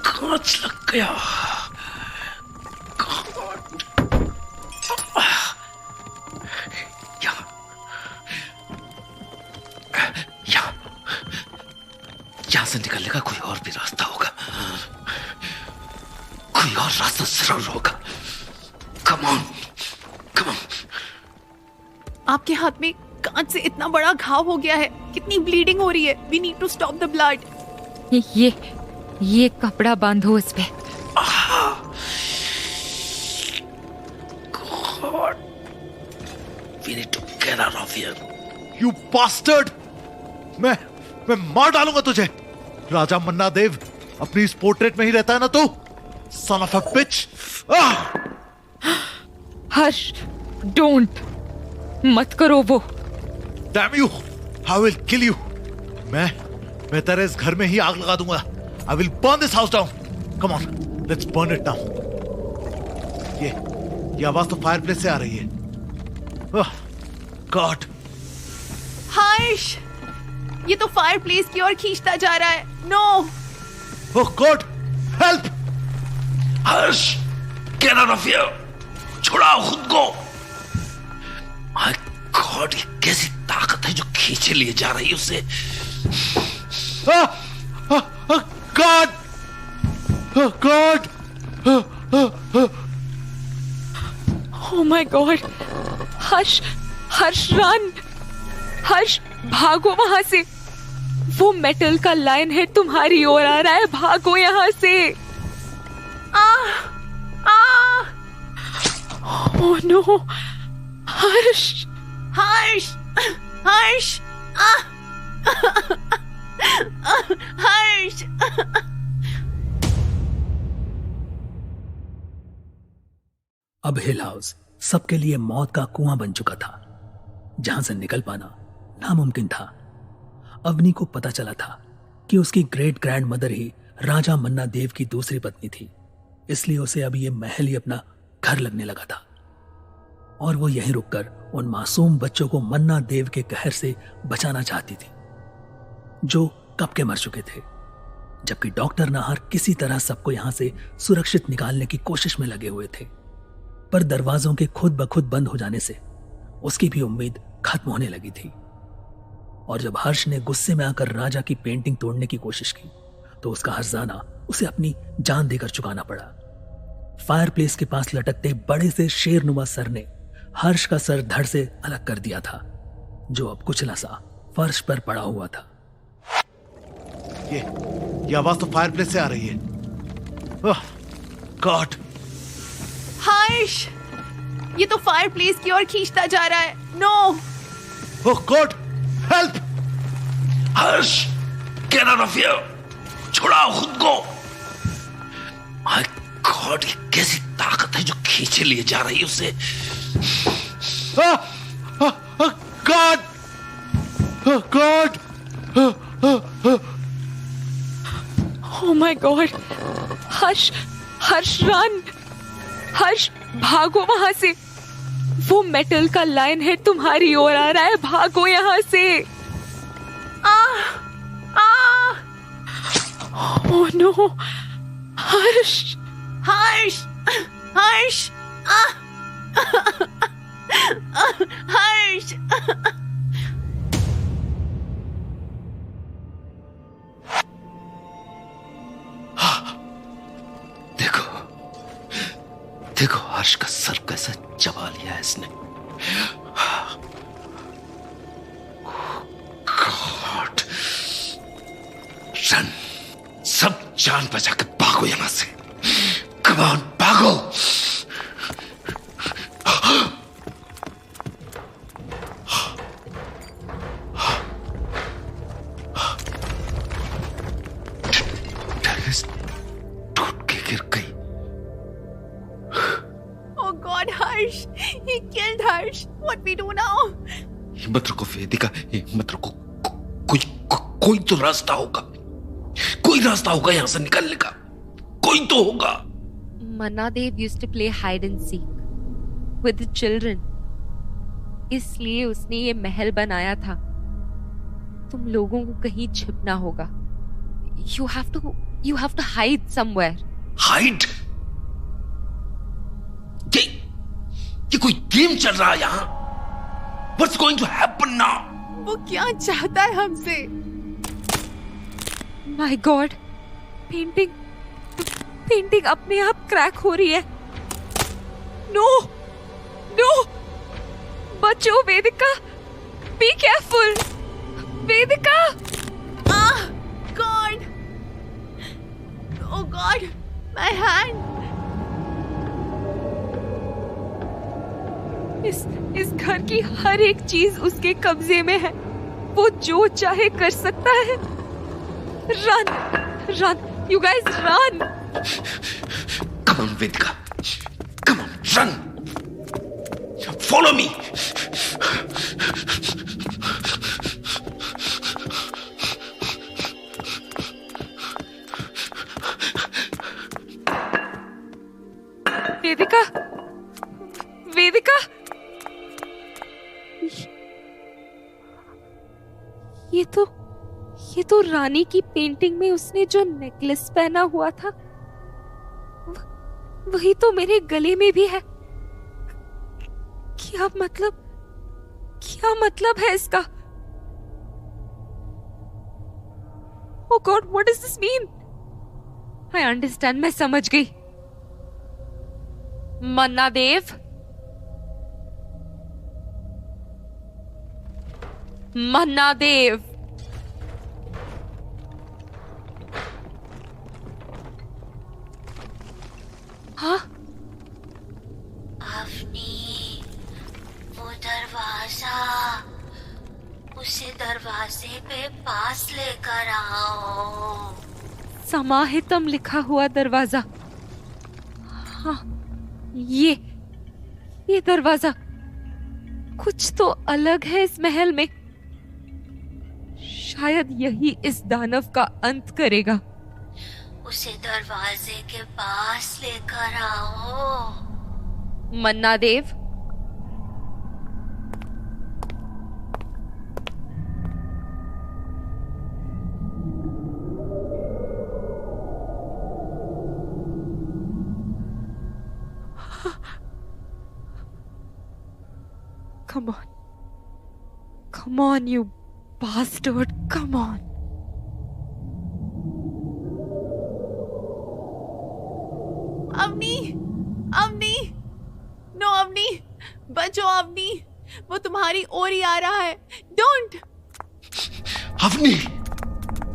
कांच लग गया। यहां से निकलने का कोई और भी रास्ता होगा, कोई और रास्ता जरूर होगा। Come on, come on. आपके हाथ में कांच से इतना बड़ा घाव हो गया है, कितनी ब्लीडिंग हो रही है। We need to stop the blood. ये कपड़ा बांधो इस पे। God, we need to get out of here. You bastard! मैं मार डालूंगा तुझे। राजा मन्ना देव अपनी इस पोर्ट्रेट में ही रहता है ना तू? Son of a bitch! Harsh, don't, मत करो वो। Damn you! I will kill you. मैं तेरे इस घर में ही आग लगा दूंगा। I will burn this house down. Come on, let's burn it now. ये आवाज तो फायरप्लेस से आ रही है। God! हर्ष, ये तो फायरप्लेस की ओर खींचता जा रहा है। No! Oh God! Help! Harsh, get out of here. छुड़ाओ खुद को। My God, ये कैसी ताकत है जो खींचे लिए जा रही है उसे। God! God! Oh my God! Harsh, run! Harsh, भागो वहां से। वो मेटल का लाइन है तुम्हारी ओर आ रहा है, भागो यहाँ से। Oh no! हर्ष! हर्ष! हर्ष! अब हिल हाउस सबके लिए मौत का कुआं बन चुका था, जहां से निकल पाना नामुमकिन था। अवनी को पता चला था कि उसकी ग्रेट ग्रैंड मदर ही राजा मन्ना देव की दूसरी पत्नी थी, इसलिए उसे अब ये महल ही अपना घर लगने लगा था और वो यहीं रुककर उन मासूम बच्चों को मन्ना देव के कहर से बचाना चाहती थी, जो कब के मर चुके थे। जबकि डॉक्टर नाहर किसी तरह सबको यहां से सुरक्षित निकालने की कोशिश में लगे हुए थे, पर दरवाजों के खुद ब खुद बंद हो जाने से उसकी भी उम्मीद खत्म होने लगी थी। और जब हर्ष ने गुस्से में आकर राजा की पेंटिंग तोड़ने की कोशिश की, तो उसका हर्जाना उसे अपनी जान देकर चुकाना पड़ा। फायरप्लेस के पास लटकते बड़े से शेरनुमा सर ने हर्ष का सर धड़ से अलग कर दिया था, जो अब कुचला सा फर्श पर पड़ा हुआ था। ये आवाज तो फायरप्लेस से आ रही है। गॉड! हर्ष, ये तो फायरप्लेस की ओर खींचता जा रहा है। No! Oh God, help! Harsh, get out of here. छुड़ाओ खुद को। माय गॉड, ये कैसी ताकत है जो खींचे लिए जा रही है उसे। God! God! My God, Harsh, Harsh run, Harsh भागो वहां से, वो मेटल का लाइन हेड तुम्हारी ओर आ रहा है, भागो यहाँ से। ओह नो, हर्ष, हर्ष, हर्ष, हर्ष। देखो देखो हर्ष का सर कैसा चबा लिया है इसने। गॉड, रन, सब जान बचा के भागो यहां से। कम ऑन, भागो। टेरेस टूट के गिर गई। Oh God, Harsh! He killed Harsh. What we do now? हिम्मत रखो वेदिका, हिम्मत रखो। कोई तो रास्ता होगा, कोई रास्ता होगा यहां से निकलने का, कोई तो होगा। Mannadev used to play hide and seek with the children. इसलिए उसने ये महल बनाया था। तुम लोगों को कहीं छिपना होगा। You have to hide somewhere. Hide? ये कोई गेम चल रहा है यहां? What's going to happen now? वो क्या चाहता है हमसे? My God, पेंटिंग अपने आप क्रैक हो रही है। नो, बचो Vedika, be careful, Vedika. God! Oh God, my hand! इस घर की हर एक चीज उसके कब्जे में है, वो जो चाहे कर सकता है। Run, you guys run! Come on, Vedika. Come on, run. Follow me. वेदिका, ये तो रानी की पेंटिंग में उसने जो नेकलेस पहना हुआ था, वही तो मेरे गले में भी है। क्या मतलब है इसका? Oh God, what does this mean? I understand, मैं समझ गई। मन्नादेव, हाँ? अवनी, वो दरवाजा, उसे दरवाजे पे पास लेकर आओ। समाहितम लिखा हुआ दरवाजा। हाँ, ये दरवाजा, कुछ तो अलग है इस महल में। शायद यही इस दानव का अंत करेगा। उसे दरवाजे के पास लेकर आओ। Mannadev, come on, you bastard, come on. Avani, no Avani, बचो अवनी, वो तुम्हारी ओर ही आ रहा है। डोंट। अवनी,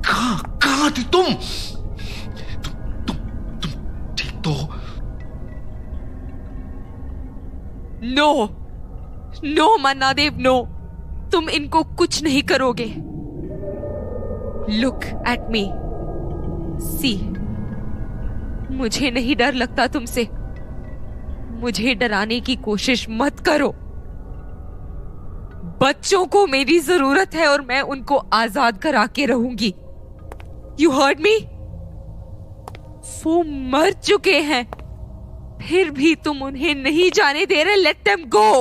कहाँ थी तुम ठीक तो? नो मन्नादेव, नो, तुम इनको कुछ नहीं करोगे। लुक एट मी, सी, मुझे नहीं डर लगता तुमसे। मुझे डराने की कोशिश मत करो। बच्चों को मेरी जरूरत है और मैं उनको आजाद करा के रहूंगी। You heard me? वो मर चुके हैं, फिर भी तुम उन्हें नहीं जाने दे रहे। Let them go.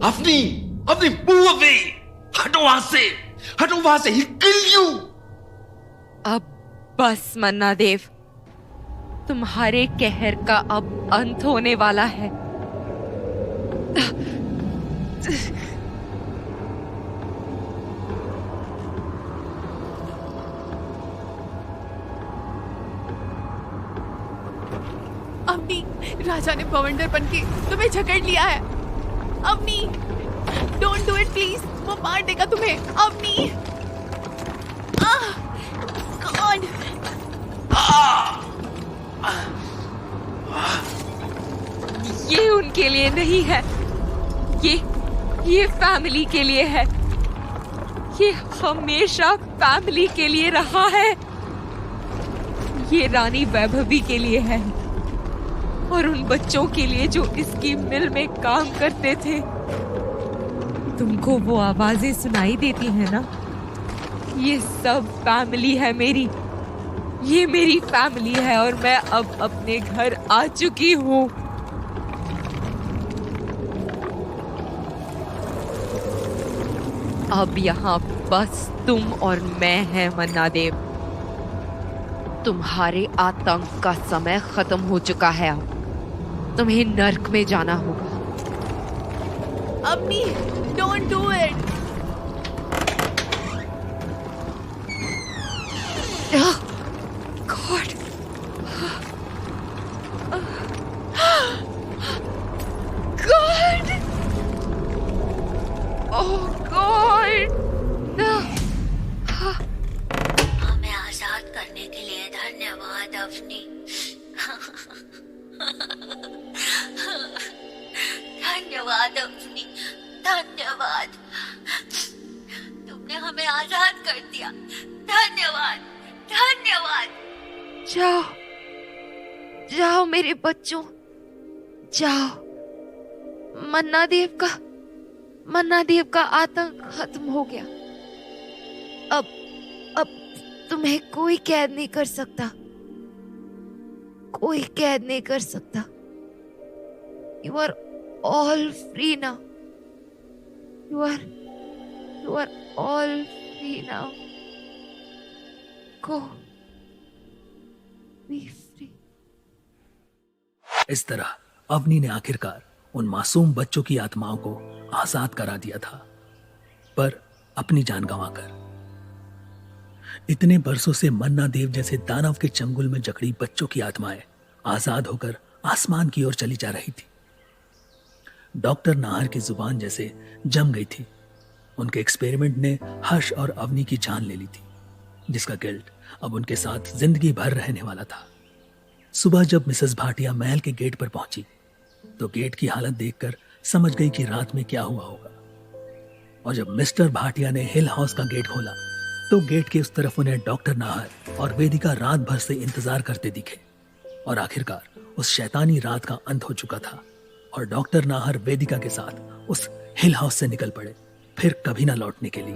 Avni, Avni, move away. हटो वहां से, हटो वहां से। He kill you. अब बस मन्ना देव, तुम्हारे कहर का अब अंत होने वाला है। अवनी, राजा ने बवंडर बनके तुम्हें झगड़ लिया है। Avni, don't do it please, वो मार देगा तुम्हें। अवनी, गॉड। ये उनके लिए नहीं है, ये फैमिली के लिए है। ये हमेशा फैमिली के लिए रहा है। ये रानी वैभवी के लिए है और उन बच्चों के लिए जो इसकी मिल में काम करते थे। तुमको वो आवाजें सुनाई देती है ना? ये सब फैमिली है मेरी। ये मेरी फैमिली है और मैं अब अपने घर आ चुकी हूँ। अब यहाँ बस तुम और मैं हैं मन्ना देव। तुम्हारे आतंक का समय खत्म हो चुका है। अब तुम्हें नर्क में जाना होगा। Avni, don't do it. God, God, oh God. हमें आजाद करने के लिए धन्यवाद अवनी। धन्यवाद अवनी, धन्यवाद। तुमने हमें आजाद कर दिया। धन्यवाद, धन्यवाद। जाओ, जाओ मेरे बच्चों, जाओ। मन्ना देव का आतंक खत्म हो गया। अब तुम्हें कोई कैद नहीं कर सकता। कोई कैद नहीं कर सकता। You are all free now. You are all free now. Go be free. इस तरह अवनी ने आखिरकार उन मासूम बच्चों की आत्माओं को आजाद करा दिया था, पर अपनी जान गंवाकर। इतने बरसों से मन्ना देव जैसे दानव के चंगुल में जकड़ी बच्चों की आत्माएं आजाद होकर आसमान की ओर चली जा रही थी। डॉक्टर नाहर की जुबान जैसे जम गई थी। उनके एक्सपेरिमेंट ने हर्ष और अवनी की जान ले ली थी, जिसका गिल्ट अब उनके साथ जिंदगी भर रहने वाला था। सुबह जब मिसेस भाटिया महल के गेट पर पहुंची तो गेट की हालत देखकर समझ गई कि रात में क्या हुआ होगा। और जब मिस्टर भाटिया ने हिल हाउस का गेट खोला तो गेट के उस तरफ उन्हें डॉक्टर नाहर और वेदिका रात भर से इंतजार करते दिखे। और आखिरकार उस शैतानी रात का अंत हो चुका था और डॉक्टर नाहर वेदिका के साथ उस हिल हाउस से निकल पड़े, फिर कभी ना लौटने के लिए।